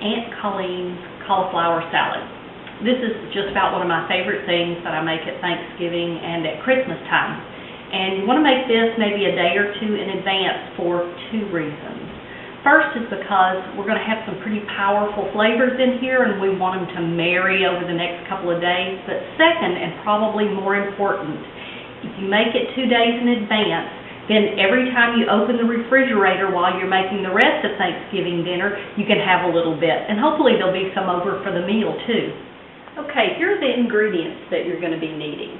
Aunt Coleen's cauliflower salad. This is just about one of my favorite things that I make at Thanksgiving and at Christmas time. And you want to make this maybe a day or two in advance for two reasons. First is because we're going to have some pretty powerful flavors in here and we want them to marry over the next couple of days. But second, and probably more important, if you make it 2 days in advance, then every time you open the refrigerator while you're making the rest of Thanksgiving dinner, you can have a little bit. And hopefully there'll be some over for the meal too. Okay, here are the ingredients that you're going to be needing.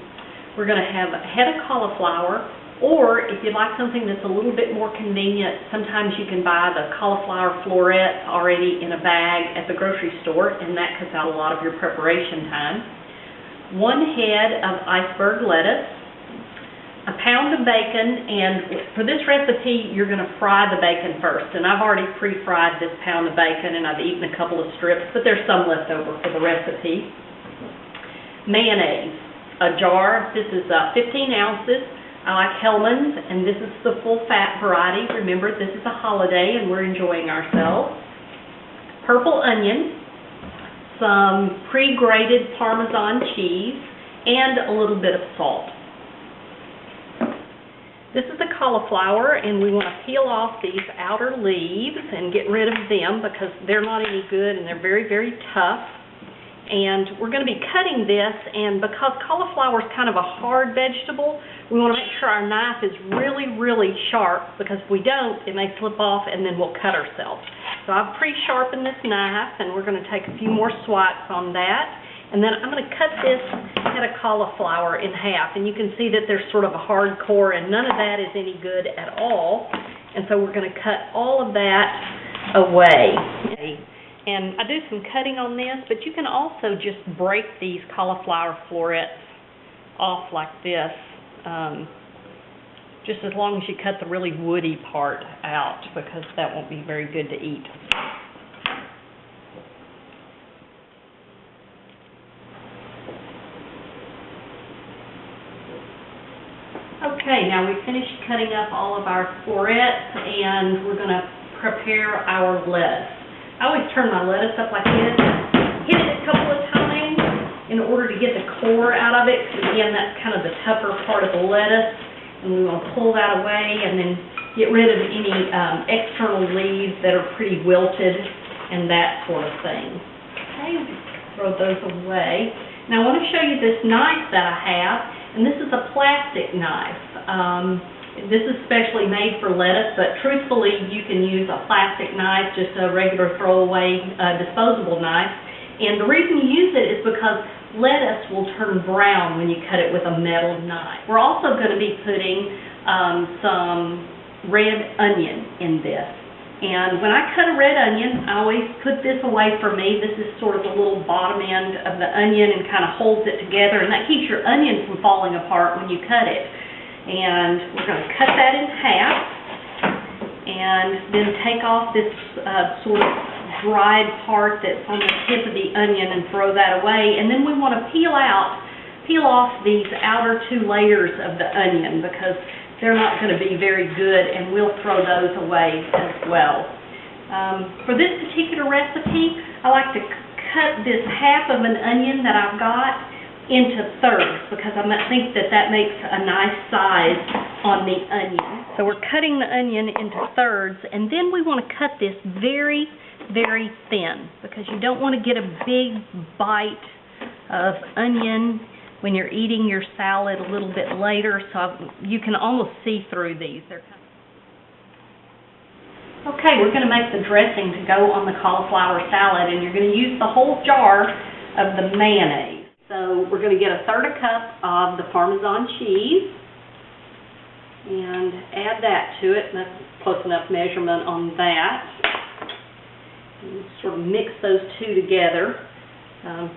We're going to have a head of cauliflower, or if you'd like something that's a little bit more convenient, sometimes you can buy the cauliflower florets already in a bag at the grocery store, and that cuts out a lot of your preparation time. 1 head of iceberg lettuce, a pound of bacon, and for this recipe, you're going to fry the bacon first. And I've already pre-fried this pound of bacon, and I've eaten a couple of strips, but there's some left over for the recipe. Mayonnaise, a jar. This is 15 ounces. I like Hellmann's, and this is the full-fat variety. Remember, this is a holiday, and we're enjoying ourselves. Purple onion, some pre-grated Parmesan cheese, and a little bit of salt. This is the cauliflower, and we want to peel off these outer leaves and get rid of them because they're not any good and they're very, very tough. And we're going to be cutting this, and because cauliflower is kind of a hard vegetable, we want to make sure our knife is really, really sharp, because if we don't, it may slip off and then we'll cut ourselves. So I've pre-sharpened this knife, and we're going to take a few more swipes on that. And then I'm going to cut this head of cauliflower in half, and you can see that there's sort of a hard core, and none of that is any good at all. And so we're going to cut all of that away. And I do some cutting on this, but you can also just break these cauliflower florets off like this, just as long as you cut the really woody part out, because that won't be very good to eat. Okay, now we've finished cutting up all of our florets, and we're going to prepare our lettuce. I always turn my lettuce up like this, hit it a couple of times in order to get the core out of it, because again, that's kind of the tougher part of the lettuce, and we want to pull that away and then get rid of any external leaves that are pretty wilted and that sort of thing. Okay, throw those away. Now I want to show you this knife that I have. And this is a plastic knife. This is specially made for lettuce, but truthfully, you can use a plastic knife, just a regular throwaway disposable knife. And the reason you use it is because lettuce will turn brown when you cut it with a metal knife. We're also going to be putting some red onion in this. And when I cut a red onion, I always put this away for me. This is sort of the little bottom end of the onion and kind of holds it together, and that keeps your onion from falling apart when you cut it. And we're going to cut that in half and then take off this sort of dried part that's on the tip of the onion and throw that away. And then we want to peel off these outer 2 layers of the onion, because they're not going to be very good, and we'll throw those away as well. For this particular recipe, I like to cut this half of an onion that I've got into thirds, because I think that makes a nice size on the onion. So we're cutting the onion into thirds, and then we want to cut this very, very thin, because you don't want to get a big bite of onion when you're eating your salad a little bit later, so you can almost see through these. Okay, we're going to make the dressing to go on the cauliflower salad, and you're going to use the whole jar of the mayonnaise. So we're going to get 1/3 cup of the Parmesan cheese and add that to it, and that's close enough measurement on that. And sort of mix those two together.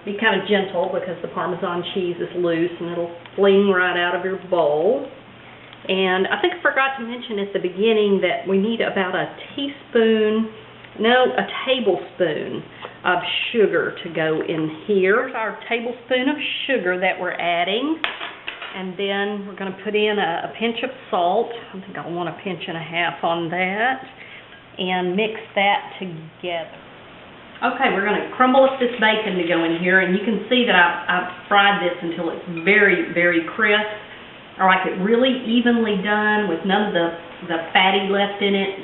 Be kind of gentle, because the Parmesan cheese is loose and it'll fling right out of your bowl. And I think I forgot to mention at the beginning that we need about a tablespoon of sugar to go in here. Here's our tablespoon of sugar that we're adding. And then we're going to put in a pinch of salt. I think I want 1.5 pinches on that. And mix that together. Okay, we're going to crumble up this bacon to go in here, and you can see that I've fried this until it's very, very crisp. I like it really evenly done with none of the fatty left in it,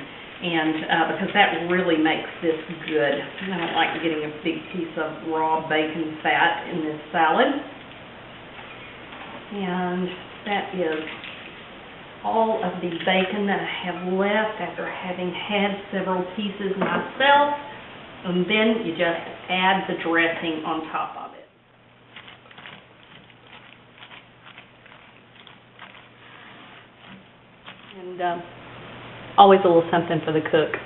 and because that really makes this good. I don't like getting a big piece of raw bacon fat in this salad. And that is all of the bacon that I have left after having had several pieces myself. And then you just add the dressing on top of it. And always a little something for the cook.